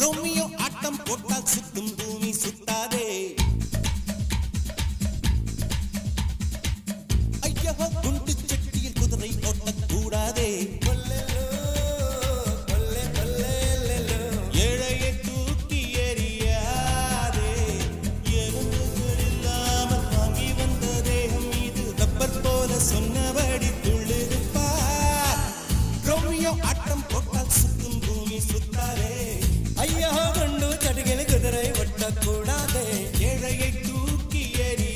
Romeo ஆட்டம் போட்டால் சுத்தும் பூமி சுத்தாதே. ஐயோ குண்டு செட்டியில் குதிரை ஓட்டக்கூடாதே. ஏழையை தூக்கி எறியாதே. எறும்புகள் இல்லாமல் வாங்கி வந்த தேகம் இது ரப்பர் போல சொன்னபடி துள்ளிருப்பார். ரோமியோ ஆட்டம் போட்டால் சுத்தும் பூமி சுத்தாதே. ஐயோ குண்டு செட்டியில் குதிரை ஓட்டக்கூடாதே. ஏழையை தூக்கி எறி